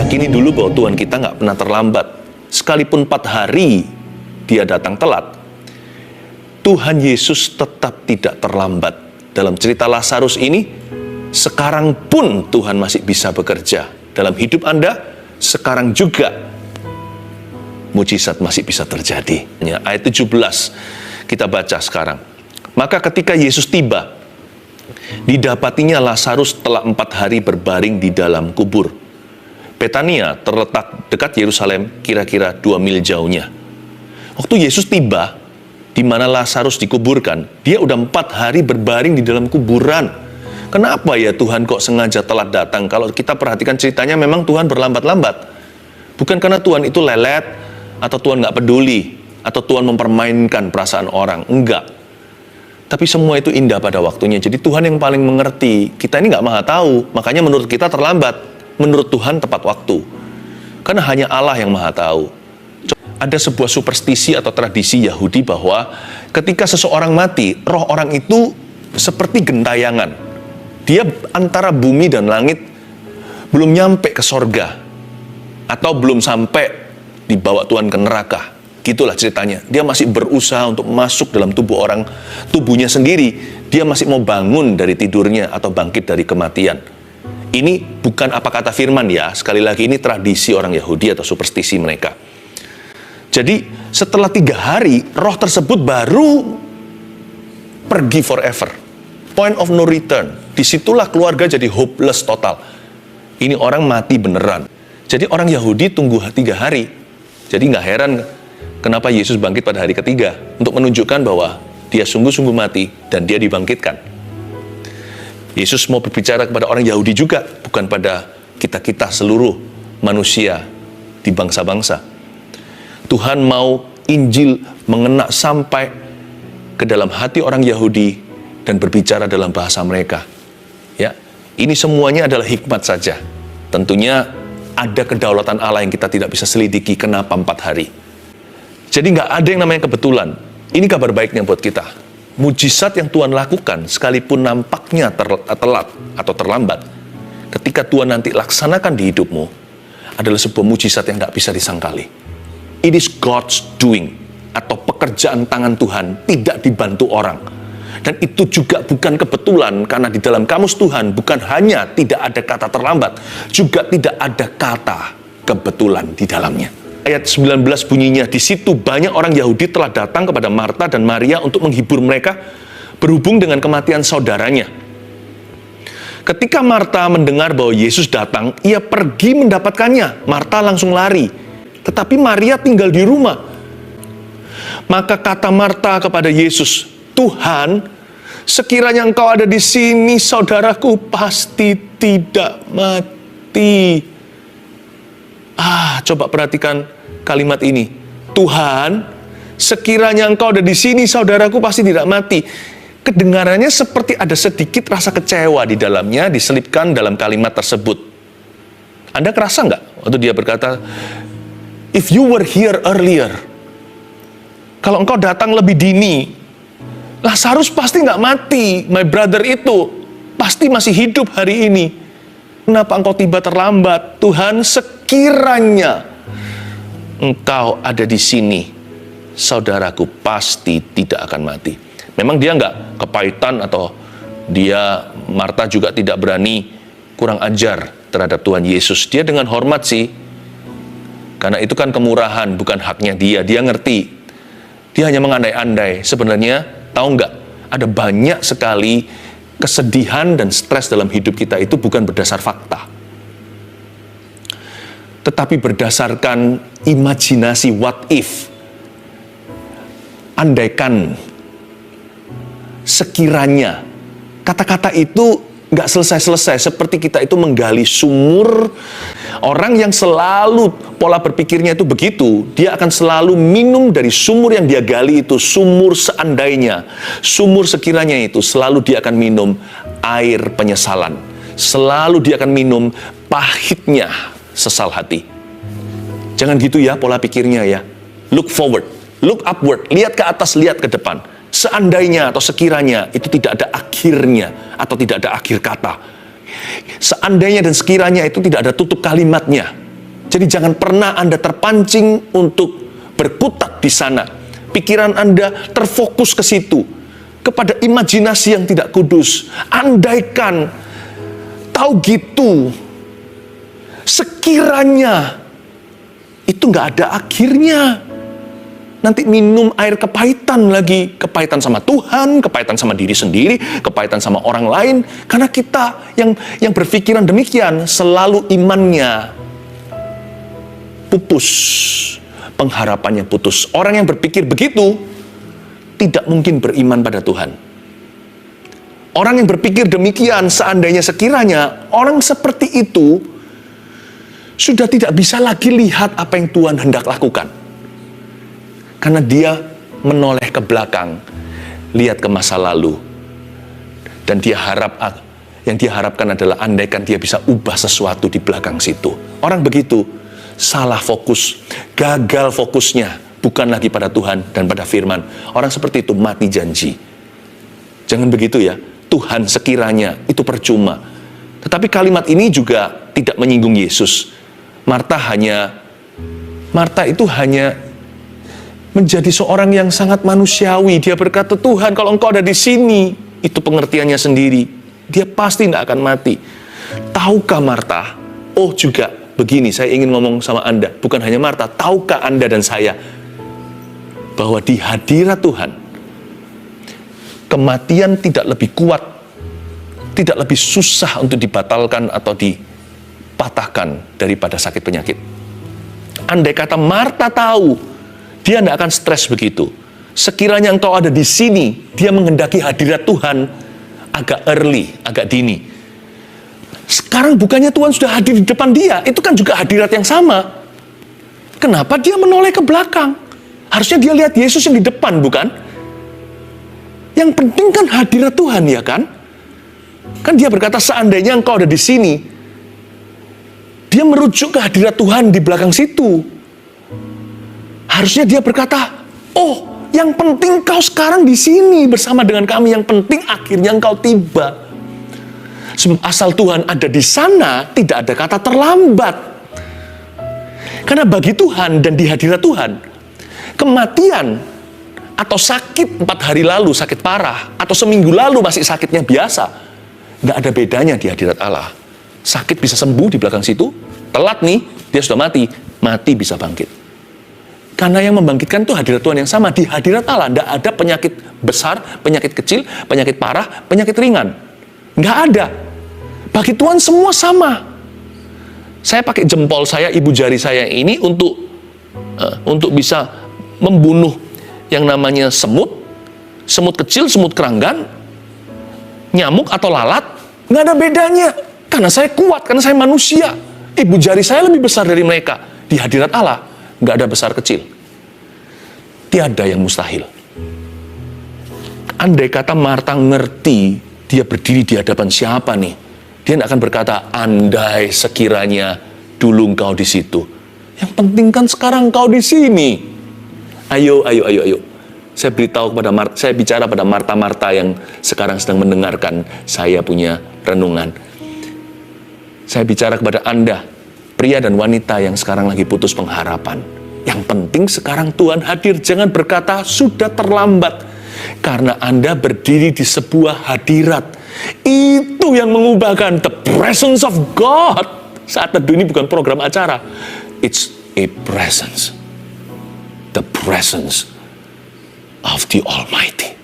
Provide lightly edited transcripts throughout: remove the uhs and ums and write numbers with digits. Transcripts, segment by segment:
yakini dulu bahwa Tuhan kita nggak pernah terlambat. Sekalipun 4 hari dia datang telat, Tuhan Yesus tetap tidak terlambat. Dalam cerita Lazarus ini, sekarang pun Tuhan masih bisa bekerja. Dalam hidup Anda, sekarang juga mujizat masih bisa terjadi. Ya, ayat 17 kita baca sekarang. Maka ketika Yesus tiba, didapatinya Lazarus telah 4 hari berbaring di dalam kubur. Betania terletak dekat Yerusalem, kira-kira 2 mil jauhnya. Waktu Yesus tiba, di mana Lazarus dikuburkan, dia udah 4 hari berbaring di dalam kuburan. Kenapa ya Tuhan kok sengaja telat datang? Kalau kita perhatikan ceritanya, memang Tuhan berlambat-lambat. Bukan karena Tuhan itu lelet, atau Tuhan nggak peduli, atau Tuhan mempermainkan perasaan orang. Enggak. Tapi semua itu indah pada waktunya. Jadi Tuhan yang paling mengerti. Kita ini nggak maha tahu, makanya menurut kita terlambat. Menurut Tuhan tepat waktu. Karena hanya Allah yang maha tahu. Ada sebuah superstisi atau tradisi Yahudi bahwa ketika seseorang mati, roh orang itu seperti gentayangan. Dia antara bumi dan langit, belum nyampe ke sorga, atau belum sampai dibawa Tuhan ke neraka. Gitulah ceritanya. Dia masih berusaha untuk masuk dalam tubuh orang, tubuhnya sendiri. Dia masih mau bangun dari tidurnya atau bangkit dari kematian. Ini bukan apa kata firman ya. Sekali lagi, ini tradisi orang Yahudi atau superstisi mereka. Jadi setelah 3 hari, roh tersebut baru pergi forever. Point of no return. Disitulah keluarga jadi hopeless total. Ini orang mati beneran. Jadi orang Yahudi tunggu 3 hari. Jadi nggak heran kenapa Yesus bangkit pada hari ketiga. Untuk menunjukkan bahwa dia sungguh-sungguh mati dan dia dibangkitkan. Yesus mau berbicara kepada orang Yahudi juga, bukan pada kita-kita seluruh manusia di bangsa-bangsa. Tuhan mau Injil mengena sampai ke dalam hati orang Yahudi dan berbicara dalam bahasa mereka. Ya, ini semuanya adalah hikmat saja. Tentunya ada kedaulatan Allah yang kita tidak bisa selidiki kenapa 4 hari. Jadi nggak ada yang namanya kebetulan. Ini kabar baiknya buat kita. Mujizat yang Tuhan lakukan, sekalipun nampaknya telat atau terlambat, ketika Tuhan nanti laksanakan di hidupmu, adalah sebuah mujizat yang nggak bisa disangkali. It is God's doing, atau pekerjaan tangan Tuhan, tidak dibantu orang. Dan itu juga bukan kebetulan, karena di dalam kamus Tuhan, bukan hanya tidak ada kata terlambat, juga tidak ada kata kebetulan di dalamnya. Ayat 19 bunyinya, di situ banyak orang Yahudi telah datang kepada Marta dan Maria untuk menghibur mereka berhubung dengan kematian saudaranya. Ketika Marta mendengar bahwa Yesus datang, ia pergi mendapatkannya. Marta langsung lari, tetapi Maria tinggal di rumah. Maka kata Marta kepada Yesus, "Tuhan, sekiranya Engkau ada di sini, saudaraku pasti tidak mati." Coba perhatikan kalimat ini. Tuhan, sekiranya Engkau ada di sini, saudaraku pasti tidak mati. Kedengarannya seperti ada sedikit rasa kecewa di dalamnya, diselipkan dalam kalimat tersebut. Anda kerasa nggak waktu dia berkata, "If you were here earlier," kalau Engkau datang lebih dini, Lazarus pasti nggak mati. My brother itu pasti masih hidup hari ini. Kenapa Engkau tiba terlambat? Tuhan, sekiranya Engkau ada di sini, saudaraku pasti tidak akan mati. Memang dia nggak kepahitan atau Marta juga tidak berani kurang ajar terhadap Tuhan Yesus. Dia dengan hormat sih, karena itu kan kemurahan, bukan haknya dia. Dia ngerti. Dia hanya mengandai-andai. Sebenarnya, tahu nggak? Ada banyak sekali kesedihan dan stres dalam hidup kita itu bukan berdasar fakta, tetapi berdasarkan imajinasi what if. Andaikan, sekiranya. Kata-kata itu nggak selesai-selesai, seperti kita itu menggali sumur. Orang yang selalu pola berpikirnya itu begitu, dia akan selalu minum dari sumur yang dia gali itu, sumur seandainya, sumur sekiranya itu, selalu dia akan minum air penyesalan. Selalu dia akan minum pahitnya sesal hati. Jangan gitu ya pola pikirnya ya. Look forward, look upward, lihat ke atas, lihat ke depan. Seandainya atau sekiranya itu tidak ada akhirnya atau tidak ada akhir kata. Seandainya dan sekiranya itu tidak ada tutup kalimatnya. Jadi jangan pernah Anda terpancing untuk berkutat di sana. Pikiran Anda terfokus ke situ, kepada imajinasi yang tidak kudus. Andaikan tahu gitu, sekiranya itu nggak ada akhirnya. Nanti minum air kepahitan lagi, kepahitan sama Tuhan, kepahitan sama diri sendiri, kepahitan sama orang lain. Karena kita yang berpikiran demikian, selalu imannya pupus, pengharapannya putus. Orang yang berpikir begitu tidak mungkin beriman pada Tuhan. Orang yang berpikir demikian, seandainya sekiranya orang seperti itu sudah tidak bisa lagi lihat apa yang Tuhan hendak lakukan. Karena dia menoleh ke belakang, lihat ke masa lalu. Dan yang dia harapkan adalah andaikan dia bisa ubah sesuatu di belakang situ. Orang begitu salah fokus, gagal fokusnya, bukan lagi pada Tuhan dan pada firman. Orang seperti itu mati janji. Jangan begitu ya, Tuhan sekiranya, itu percuma. Tetapi kalimat ini juga tidak menyinggung Yesus. Marta itu hanya menjadi seorang yang sangat manusiawi. Dia berkata, Tuhan kalau engkau ada di sini, itu pengertiannya sendiri, dia pasti tidak akan mati. Tahukah Marta? Oh juga begini, saya ingin ngomong sama Anda, bukan hanya Marta, tahukah Anda dan saya bahwa di hadirat Tuhan, kematian tidak lebih kuat, tidak lebih susah untuk dibatalkan atau dipatahkan daripada sakit penyakit. Andai kata Marta tahu, dia tidak akan stres begitu. Sekiranya engkau ada di sini, dia menghendaki hadirat Tuhan agak early, agak dini. Sekarang bukannya Tuhan sudah hadir di depan dia, itu kan juga hadirat yang sama. Kenapa dia menoleh ke belakang? Harusnya dia lihat Yesus yang di depan, bukan? Yang penting kan hadirat Tuhan, ya kan? Kan dia berkata, seandainya engkau ada di sini, dia merujuk ke hadirat Tuhan di belakang situ. Harusnya dia berkata, oh, yang penting kau sekarang di sini bersama dengan kami. Yang penting akhirnya engkau tiba. Sebab asal Tuhan ada di sana, tidak ada kata terlambat. Karena bagi Tuhan dan di hadirat Tuhan, kematian atau sakit 4 hari lalu, sakit parah, atau seminggu lalu masih sakitnya biasa, nggak ada bedanya di hadirat Allah. Sakit bisa sembuh di belakang situ, telat nih, dia sudah mati bisa bangkit. Karena yang membangkitkan itu hadirat Tuhan yang sama. Di hadirat Allah tidak ada penyakit besar, penyakit kecil, penyakit parah, penyakit ringan. Nggak ada. Bagi Tuhan semua sama. Saya pakai jempol saya, ibu jari saya ini untuk bisa membunuh yang namanya semut kecil, semut keranggan, nyamuk atau lalat. Nggak ada bedanya. Karena saya kuat, karena saya manusia. Ibu jari saya lebih besar dari mereka. Di hadirat Allah nggak ada besar kecil. Tiada yang mustahil. Andai kata Marta ngerti dia berdiri di hadapan siapa nih, dia tidak akan berkata, andai sekiranya dulu engkau di situ. Yang penting kan sekarang engkau di sini. Ayo. Saya beritahu kepada Marta, saya bicara pada Marta yang sekarang sedang mendengarkan saya punya renungan. Saya bicara kepada Anda, pria dan wanita yang sekarang lagi putus pengharapan. Yang penting sekarang Tuhan hadir. Jangan berkata sudah terlambat. Karena Anda berdiri di sebuah hadirat. Itu yang mengubahkan the presence of God. Saat Teduh ini bukan program acara. It's a presence. The presence of the Almighty.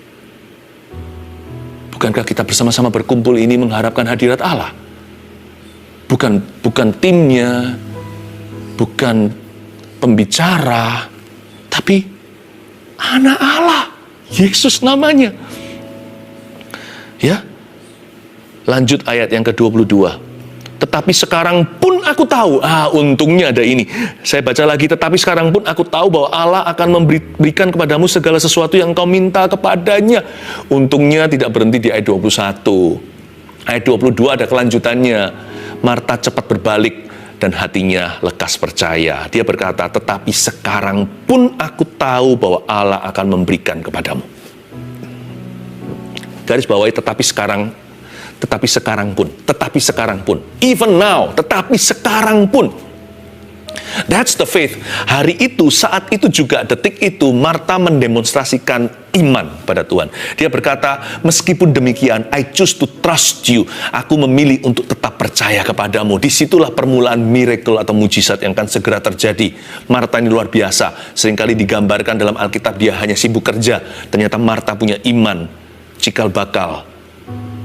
Bukankah kita bersama-sama berkumpul ini mengharapkan hadirat Allah? Bukan timnya, bukan pembicara, tapi anak Allah, Yesus namanya. Ya, lanjut ayat yang ke-22. Tetapi sekarang pun aku tahu, untungnya ada ini. Saya baca lagi, tetapi sekarang pun aku tahu bahwa Allah akan memberikan kepadamu segala sesuatu yang kau minta kepadanya. Untungnya tidak berhenti di ayat 21. Ayat 22 ada kelanjutannya. Marta cepat berbalik dan hatinya lekas percaya. Dia berkata, tetapi sekarang pun aku tahu bahwa Allah akan memberikan kepadamu. Garis bawahi, tetapi sekarang pun, even now, tetapi sekarang pun. That's the faith. Hari itu, saat itu juga, detik itu, Marta mendemonstrasikan iman pada Tuhan. Dia berkata, meskipun demikian, I choose to trust you. Aku memilih untuk tetap percaya kepadamu. Disitulah permulaan miracle atau mujizat yang akan segera terjadi. Marta ini luar biasa. Seringkali digambarkan dalam Alkitab dia hanya sibuk kerja. Ternyata Marta punya iman, cikal bakal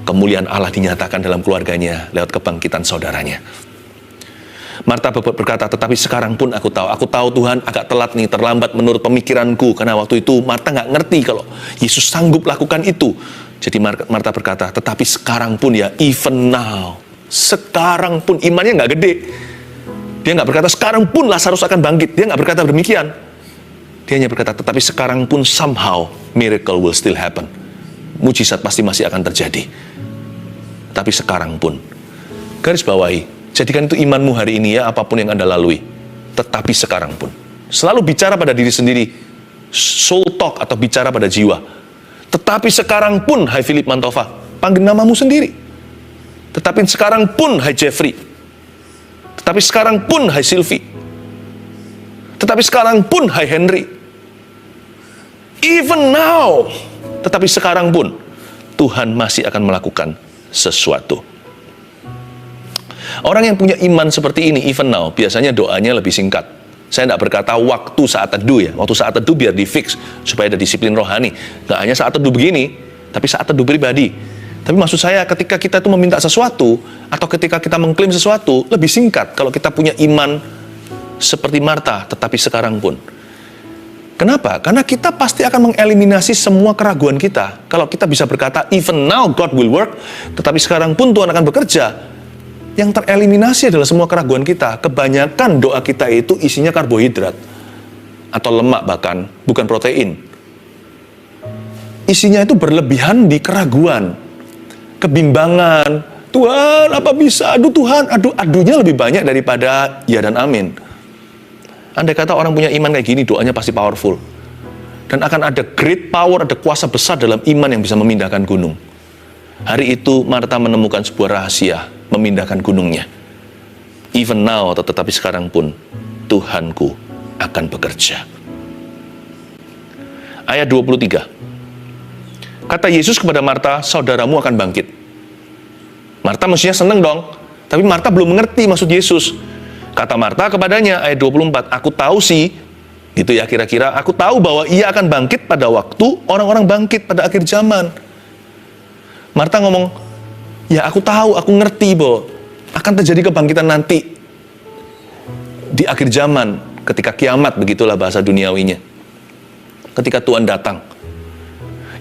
kemuliaan Allah dinyatakan dalam keluarganya lewat kebangkitan saudaranya. Marta berkata, tetapi sekarang pun aku tahu Tuhan agak telat nih, terlambat menurut pemikiranku, karena waktu itu Marta nggak ngerti kalau Yesus sanggup lakukan itu. Jadi Marta berkata, tetapi sekarang pun ya, even now, sekarang pun, imannya nggak gede. Dia nggak berkata sekarang pun Lazarus akan bangkit, dia nggak berkata demikian. Dia hanya berkata, tetapi sekarang pun somehow miracle will still happen. Mujizat pasti masih akan terjadi. Tapi sekarang pun, garis bawahi, jadikan itu imanmu hari ini ya, apapun yang Anda lalui. Tetapi sekarang pun. Selalu bicara pada diri sendiri. Soul talk atau bicara pada jiwa. Tetapi sekarang pun, hai Philip Mantova, panggil namamu sendiri. Tetapi sekarang pun, hai Jeffrey. Tetapi sekarang pun, hai Sylvie. Tetapi sekarang pun, hai Henry. Even now. Tetapi sekarang pun, Tuhan masih akan melakukan sesuatu. Orang yang punya iman seperti ini, even now, biasanya doanya lebih singkat. Saya tidak berkata waktu saat teduh ya. Waktu saat teduh biar di fix, supaya ada disiplin rohani. Nggak hanya saat teduh begini, tapi saat teduh pribadi. Tapi maksud saya, ketika kita itu meminta sesuatu, atau ketika kita mengklaim sesuatu, lebih singkat kalau kita punya iman seperti Marta, tetapi sekarang pun. Kenapa? Karena kita pasti akan mengeliminasi semua keraguan kita. Kalau kita bisa berkata, even now God will work, tetapi sekarang pun Tuhan akan bekerja. Yang tereliminasi adalah semua keraguan kita. Kebanyakan doa kita itu isinya karbohidrat. Atau lemak bahkan, bukan protein. Isinya itu berlebihan di keraguan. Kebimbangan. Tuhan, apa bisa? Aduh Tuhan, aduhnya lebih banyak daripada ya dan amin. Andai kata orang punya iman kayak gini, doanya pasti powerful. Dan akan ada great power, ada kuasa besar dalam iman yang bisa memindahkan gunung. Hari itu Marta menemukan sebuah rahasia, memindahkan gunungnya. Even now, atau tetapi sekarang pun, Tuhanku akan bekerja. Ayat 23. Kata Yesus kepada Marta, saudaramu akan bangkit. Marta mestinya senang dong, tapi Marta belum mengerti maksud Yesus. Kata Marta kepadanya, ayat 24, aku tahu sih, gitu ya kira-kira, aku tahu bahwa ia akan bangkit pada waktu orang-orang bangkit pada akhir zaman. Marta ngomong, ya aku tahu, aku ngerti bahwa akan terjadi kebangkitan nanti di akhir zaman, ketika kiamat, begitulah bahasa duniawinya. Ketika Tuhan datang.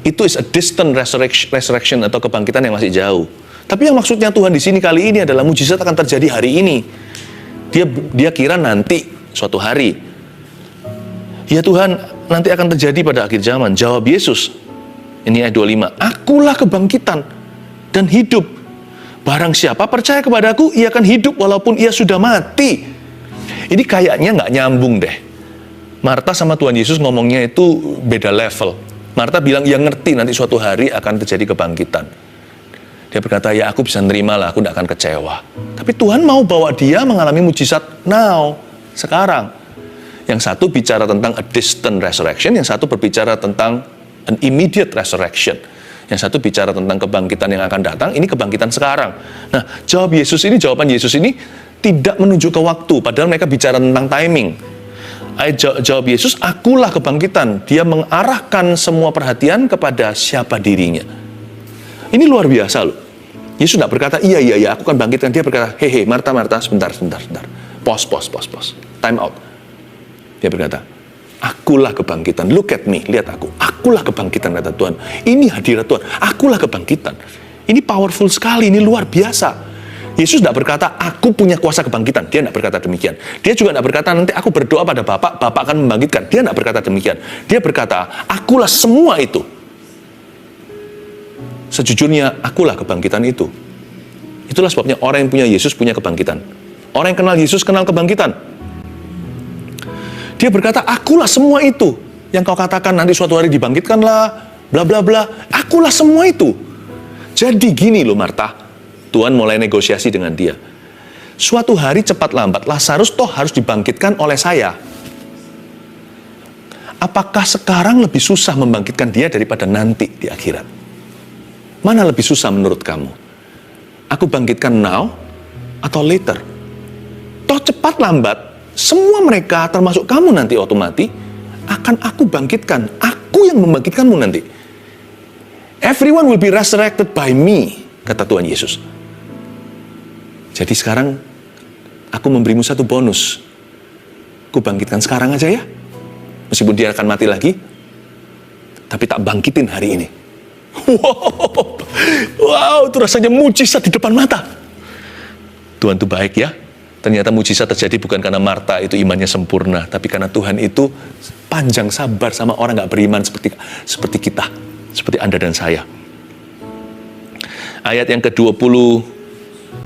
Itu is a distant resurrection atau kebangkitan yang masih jauh. Tapi yang maksudnya Tuhan di sini kali ini adalah mujizat akan terjadi hari ini. Dia kira nanti suatu hari. Ya Tuhan, nanti akan terjadi pada akhir zaman. Jawab Yesus. Ini ayat 25. Akulah kebangkitan dan hidup. Barang siapa percaya kepadaku, ia akan hidup walaupun ia sudah mati. Ini kayaknya nggak nyambung deh. Marta sama Tuhan Yesus ngomongnya itu beda level. Marta bilang, ya ngerti nanti suatu hari akan terjadi kebangkitan. Dia berkata, ya aku bisa nerima lah, aku tidak akan kecewa. Tapi Tuhan mau bawa dia mengalami mujizat now, sekarang. Yang satu bicara tentang a distant resurrection, yang satu berbicara tentang an immediate resurrection. Yang satu bicara tentang kebangkitan yang akan datang, ini kebangkitan sekarang. Nah, jawaban Yesus ini tidak menunjuk ke waktu, padahal mereka bicara tentang timing. Jawab Yesus, akulah kebangkitan. Dia mengarahkan semua perhatian kepada siapa dirinya. Ini luar biasa loh. Yesus tidak berkata, iya, aku akan bangkitkan. Dia berkata, hehe, Marta, sebentar. Pause. Time out. Dia berkata, akulah kebangkitan. Look at me, lihat aku. Akulah kebangkitan, kata Tuhan. Ini hadirat Tuhan. Akulah kebangkitan. Ini powerful sekali, ini luar biasa. Yesus tidak berkata, aku punya kuasa kebangkitan. Dia tidak berkata demikian. Dia juga tidak berkata, nanti aku berdoa pada Bapak akan membangkitkan. Dia tidak berkata demikian. Dia berkata, akulah semua itu. Sejujurnya, akulah kebangkitan itu. Itulah sebabnya orang yang punya Yesus punya kebangkitan. Orang yang kenal Yesus kenal kebangkitan. Dia berkata, akulah semua itu. Yang kau katakan nanti suatu hari dibangkitkanlah, bla bla bla. Akulah semua itu. Jadi gini loh Marta. Tuhan mulai negosiasi dengan dia. Suatu hari cepat lambat, Lazarus toh harus dibangkitkan oleh saya. Apakah sekarang lebih susah membangkitkan dia daripada nanti di akhirat? Mana lebih susah menurut kamu? Aku bangkitkan now atau later? Toh cepat lambat, semua mereka termasuk kamu nanti waktu mati, akan aku bangkitkan. Aku yang membangkitkanmu nanti. Everyone will be resurrected by me, kata Tuhan Yesus. Jadi sekarang aku memberimu satu bonus. Aku bangkitkan sekarang aja ya. Meskipun dia akan mati lagi, tapi tak bangkitin hari ini. Wow, itu rasanya mujizat di depan mata. Tuhan itu baik ya. Ternyata mujizat terjadi bukan karena Marta itu imannya sempurna, tapi karena Tuhan itu panjang sabar sama orang gak beriman seperti kita, seperti Anda dan saya. Ayat yang ke-26.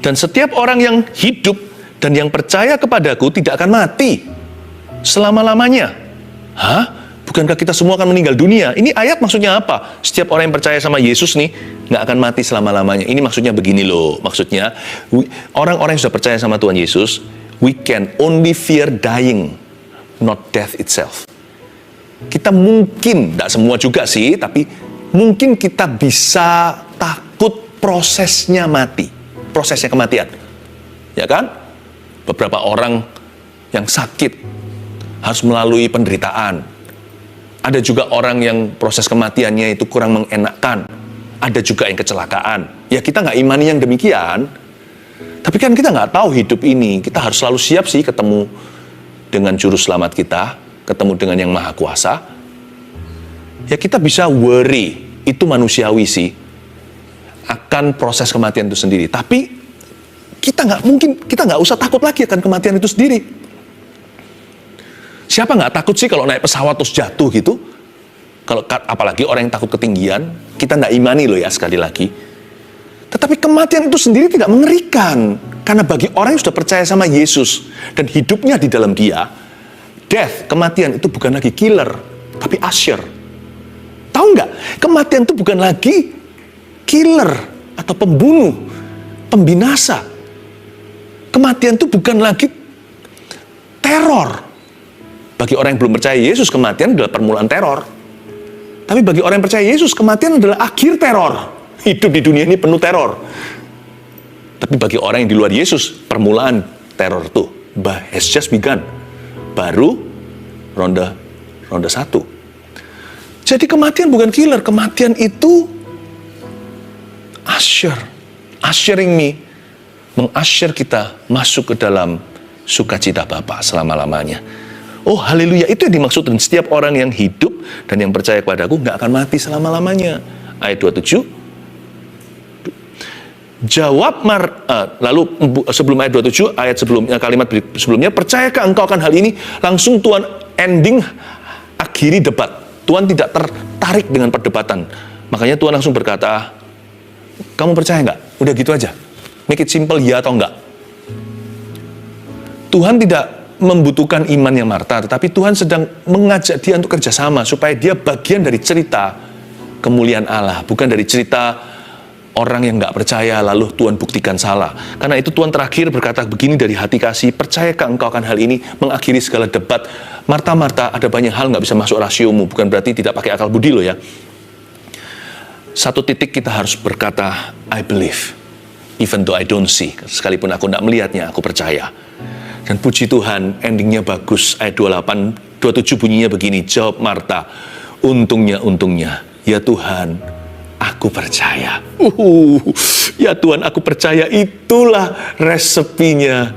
Dan setiap orang yang hidup dan yang percaya kepadaku tidak akan mati selama-lamanya. Hah? Bukankah kita semua akan meninggal dunia? Ini ayat maksudnya apa? Setiap orang yang percaya sama Yesus nih, nggak akan mati selama-lamanya. Ini maksudnya begini loh. Maksudnya, orang-orang yang sudah percaya sama Tuhan Yesus, we can only fear dying, not death itself. Kita mungkin, nggak semua juga sih, tapi mungkin kita bisa takut prosesnya mati. Prosesnya kematian. Ya kan? Beberapa orang yang sakit harus melalui penderitaan. Ada juga orang yang proses kematiannya itu kurang mengenakkan. Ada juga yang kecelakaan. Ya kita nggak imani yang demikian. Tapi kan kita nggak tahu hidup ini. Kita harus selalu siap sih ketemu dengan juru selamat kita. Ketemu dengan yang maha kuasa. Ya kita bisa worry. Itu manusiawi sih. Akan proses kematian itu sendiri. Tapi kita nggak usah takut lagi akan kematian itu sendiri. Siapa nggak takut sih kalau naik pesawat terus jatuh gitu? Kalau apalagi orang yang takut ketinggian, kita nggak imani loh ya sekali lagi. Tetapi kematian itu sendiri tidak mengerikan, karena bagi orang yang sudah percaya sama Yesus dan hidupnya di dalam Dia, death, kematian itu bukan lagi killer, tapi usher. Tahu nggak? Kematian itu bukan lagi killer atau pembunuh, pembinasa. Kematian itu bukan lagi teror. Bagi orang yang belum percaya Yesus, kematian adalah permulaan teror. Tapi bagi orang yang percaya Yesus, kematian adalah akhir teror. Hidup di dunia ini penuh teror. Tapi bagi orang yang di luar Yesus, permulaan teror itu has just begun. Baru ronde 1. Jadi kematian bukan killer, kematian itu ushering me, meng-usher kita masuk ke dalam sukacita Bapa selama-lamanya. Oh haleluya, itu yang dimaksud. Dan setiap orang yang hidup dan yang percaya kepadaku nggak akan mati selama-lamanya. Ayat 27. Lalu sebelum ayat 27, ayat sebelumnya, kalimat sebelumnya, percayakah engkau akan hal ini? Langsung Tuhan akhiri debat. Tuhan tidak tertarik dengan perdebatan. Makanya Tuhan langsung berkata, kamu percaya nggak? Udah gitu aja. Make it simple, ya atau enggak. Tuhan tidak membutuhkan imannya Marta, tetapi Tuhan sedang mengajak dia untuk kerjasama supaya dia bagian dari cerita kemuliaan Allah, bukan dari cerita orang yang nggak percaya lalu Tuhan buktikan salah. Karena itu Tuhan terakhir berkata begini dari hati kasih, percayakah engkau akan hal ini? Mengakhiri segala debat. Marta, ada banyak hal nggak bisa masuk rasiomu, bukan berarti tidak pakai akal budi loh ya. Satu titik kita harus berkata, I believe, even though I don't see. Sekalipun aku nggak melihatnya, aku percaya. Dan puji Tuhan, endingnya bagus. Ayat 28, 27 bunyinya begini. Jawab Marta, untungnya, ya Tuhan, aku percaya. Ya Tuhan, aku percaya. Itulah resepinya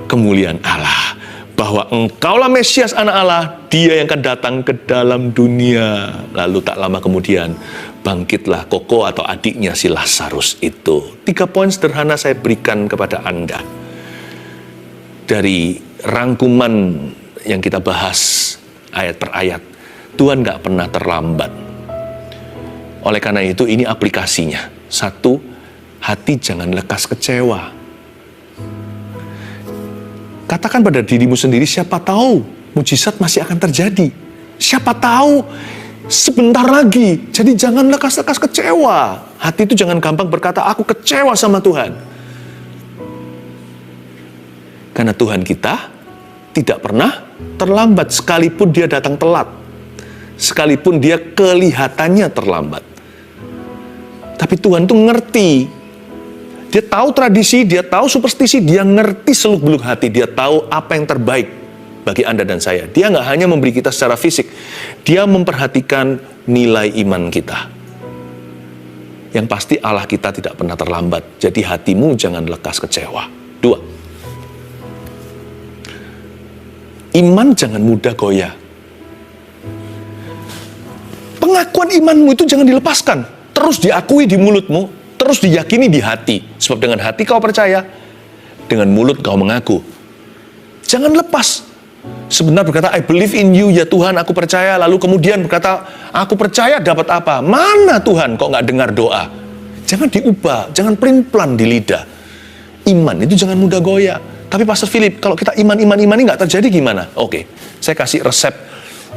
kemuliaan Allah. Bahwa engkaulah Mesias anak Allah, dia yang akan datang ke dalam dunia. Lalu tak lama kemudian, bangkitlah Koko atau adiknya si Lazarus itu. 3 poin sederhana saya berikan kepada Anda. Dari rangkuman yang kita bahas ayat per ayat, Tuhan gak pernah terlambat. Oleh karena itu ini aplikasinya. 1, hati jangan lekas kecewa. Katakan pada dirimu sendiri, siapa tahu mujizat masih akan terjadi. Siapa tahu sebentar lagi. Jadi jangan lekas-lekas kecewa. Hati itu jangan gampang berkata, aku kecewa sama Tuhan. Karena Tuhan kita tidak pernah terlambat, sekalipun dia datang telat, sekalipun dia kelihatannya terlambat. Tapi Tuhan tuh ngerti. Dia tahu tradisi, dia tahu superstisi, dia ngerti seluk-beluk hati, dia tahu apa yang terbaik bagi Anda dan saya. Dia nggak hanya memberi kita secara fisik, dia memperhatikan nilai iman kita. Yang pasti Allah kita tidak pernah terlambat, jadi hatimu jangan lekas kecewa. 2, iman jangan mudah goyah. Pengakuan imanmu itu jangan dilepaskan, terus diakui di mulutmu, terus diyakini di hati. Sebab dengan hati kau percaya, dengan mulut kau mengaku. Jangan lepas. Sebentar berkata, I believe in you, ya Tuhan, aku percaya. Lalu kemudian berkata, aku percaya dapat apa? Mana Tuhan, kok nggak dengar doa? Jangan diubah, jangan pelin-pelan di lidah. Iman itu jangan mudah goyah. Tapi Pastor Philip, kalau kita iman ini nggak terjadi gimana? Oke, saya kasih resep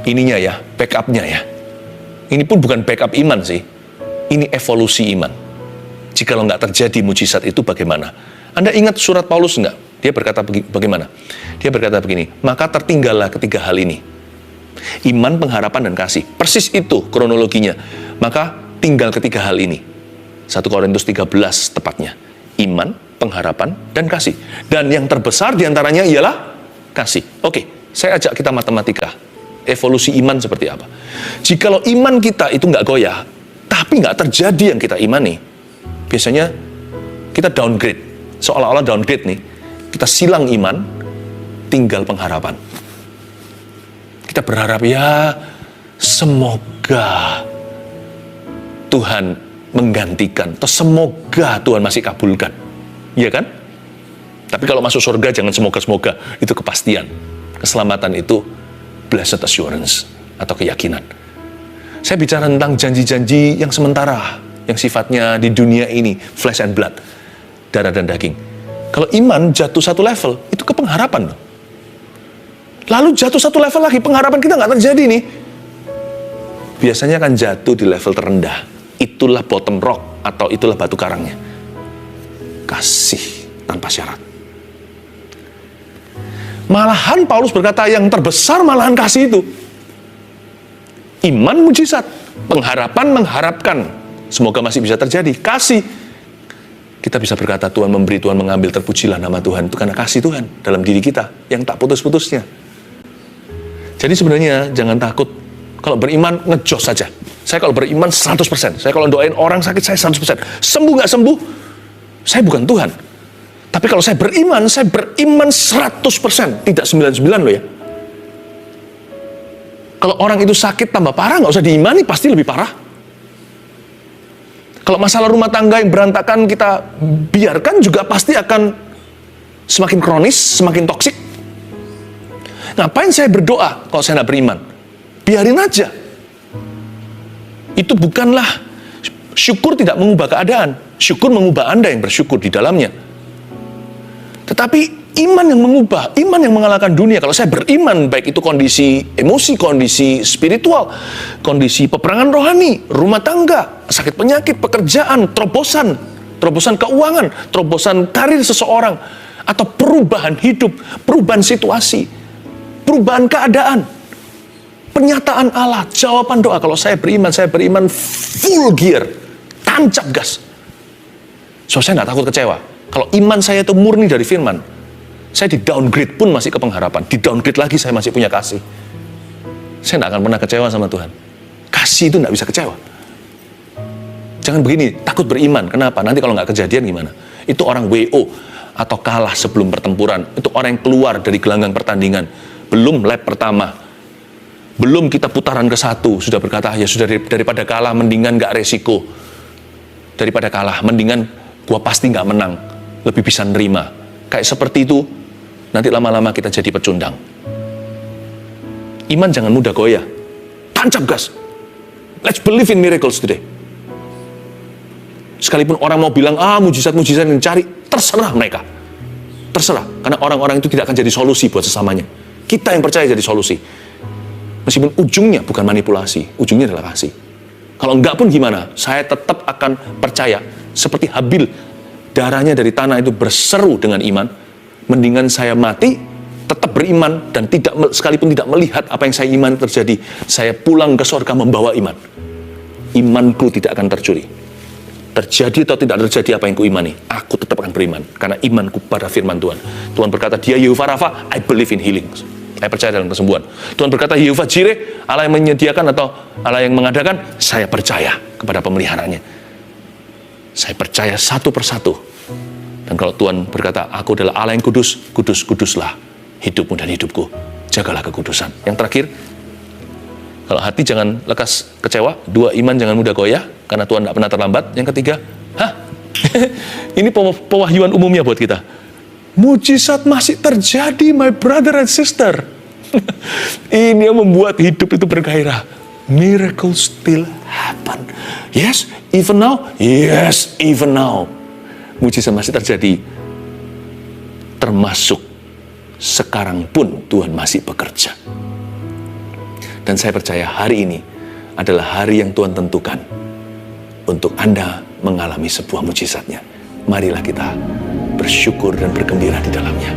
ininya ya, backupnya ya. Ini pun bukan backup iman sih. Ini evolusi iman. Jikalau nggak terjadi mujizat itu bagaimana? Anda ingat surat Paulus nggak? Dia berkata bagaimana? Dia berkata begini, maka tertinggallah ketiga hal ini. Iman, pengharapan, dan kasih. Persis itu kronologinya. Maka tinggal ketiga hal ini. 1 Korintus 13 tepatnya. Iman, pengharapan, dan kasih. Dan yang terbesar diantaranya ialah kasih. Oke, saya ajak kita matematika. Evolusi iman seperti apa? Jikalau iman kita itu nggak goyah, tapi nggak terjadi yang kita imani, biasanya kita downgrade, seolah-olah downgrade nih. Kita silang iman, tinggal pengharapan. Kita berharap ya, semoga Tuhan menggantikan, atau semoga Tuhan masih kabulkan. Iya kan? Tapi kalau masuk surga jangan semoga-semoga, itu kepastian. Keselamatan itu blessed assurance, atau keyakinan. Saya bicara tentang janji-janji yang sementara, yang sifatnya di dunia ini, flesh and blood, darah dan daging. Kalau iman jatuh satu level, itu ke pengharapan. Lalu jatuh satu level lagi, pengharapan kita nggak terjadi nih. Biasanya akan jatuh di level terendah. Itulah bottom rock, atau itulah batu karangnya. Kasih tanpa syarat. Malahan Paulus berkata yang terbesar malahan kasih itu. Iman mujizat, pengharapan mengharapkan. Semoga masih bisa terjadi. Kasih. Kita bisa berkata Tuhan memberi, Tuhan mengambil, terpujilah nama Tuhan. Itu karena kasih Tuhan dalam diri kita yang tak putus-putusnya. Jadi sebenarnya jangan takut. Kalau beriman, ngejos saja. Saya kalau beriman 100%. Saya kalau doain orang sakit, saya 100%. Sembuh nggak sembuh, saya bukan Tuhan. Tapi kalau saya beriman 100%. Tidak 99 loh ya. Kalau orang itu sakit tambah parah, nggak usah diimani, pasti lebih parah. Kalau masalah rumah tangga yang berantakan kita biarkan juga pasti akan semakin kronis, semakin toksik. Ngapain saya berdoa kalau saya nggak beriman? Biarin aja. Itu bukanlah, syukur tidak mengubah keadaan. Syukur mengubah Anda yang bersyukur di dalamnya. Tetapi iman yang mengubah, iman yang mengalahkan dunia. Kalau saya beriman, baik itu kondisi emosi, kondisi spiritual, kondisi peperangan rohani, rumah tangga, sakit penyakit, pekerjaan, terobosan keuangan, terobosan karir seseorang, atau perubahan hidup, perubahan situasi, perubahan keadaan, penyataan Allah, jawaban doa. Kalau saya beriman full gear, tancap gas. So saya nggak takut kecewa. Kalau iman saya itu murni dari firman, saya di downgrade pun masih ke pengharapan. Di downgrade lagi saya masih punya kasih. Saya tidak akan pernah kecewa sama Tuhan. Kasih itu tidak bisa kecewa. Jangan begini, takut beriman. Kenapa? Nanti kalau nggak kejadian gimana? Itu orang WO atau kalah sebelum pertempuran. Itu orang yang keluar dari gelanggang pertandingan. Belum lap pertama. Belum kita putaran ke-1. Sudah berkata, ya sudah daripada kalah, mendingan nggak resiko. Daripada kalah, mendingan gua pasti nggak menang. Lebih bisa nerima. Kayak seperti itu, nanti lama-lama kita jadi pecundang. Iman jangan mudah goyah. Tancap gas. Let's believe in miracles today. Sekalipun orang mau bilang, mujizat-mujizat yang dicari, terserah mereka. Terserah. Karena orang-orang itu tidak akan jadi solusi buat sesamanya. Kita yang percaya jadi solusi. Meskipun ujungnya bukan manipulasi, ujungnya adalah kasih. Kalau enggak pun gimana? Saya tetap akan percaya. Seperti Habil, darahnya dari tanah itu berseru dengan iman, Mendingan saya mati, tetap beriman, dan sekalipun tidak melihat apa yang saya imani terjadi, saya pulang ke surga membawa iman. Imanku tidak akan tercuri. Terjadi atau tidak terjadi apa yang kuimani, aku tetap akan beriman. Karena imanku pada firman Tuhan. Tuhan berkata, Dia Yehova Rafa, I believe in healing. Saya percaya dalam kesembuhan. Tuhan berkata, Yehova Jireh, Allah yang menyediakan atau Allah yang mengadakan, saya percaya kepada pemeliharaannya. Saya percaya satu persatu. Dan kalau Tuhan berkata, aku adalah Allah yang kudus, kudus-kuduslah hidupmu dan hidupku. Jagalah kekudusan. Yang terakhir, kalau hati jangan lekas kecewa. 2, iman jangan mudah goyah, karena Tuhan tidak pernah terlambat. Yang ketiga, ini pewahyuan umumnya buat kita. Mujizat masih terjadi, my brother and sister. Ini yang membuat hidup itu bergairah. Miracle still happen. Yes, even now. Yes, even now. Mujizat masih terjadi. Termasuk sekarang pun Tuhan masih bekerja. Dan saya percaya hari ini adalah hari yang Tuhan tentukan untuk Anda mengalami sebuah mujizatnya. Marilah kita bersyukur dan bergembira di dalamnya.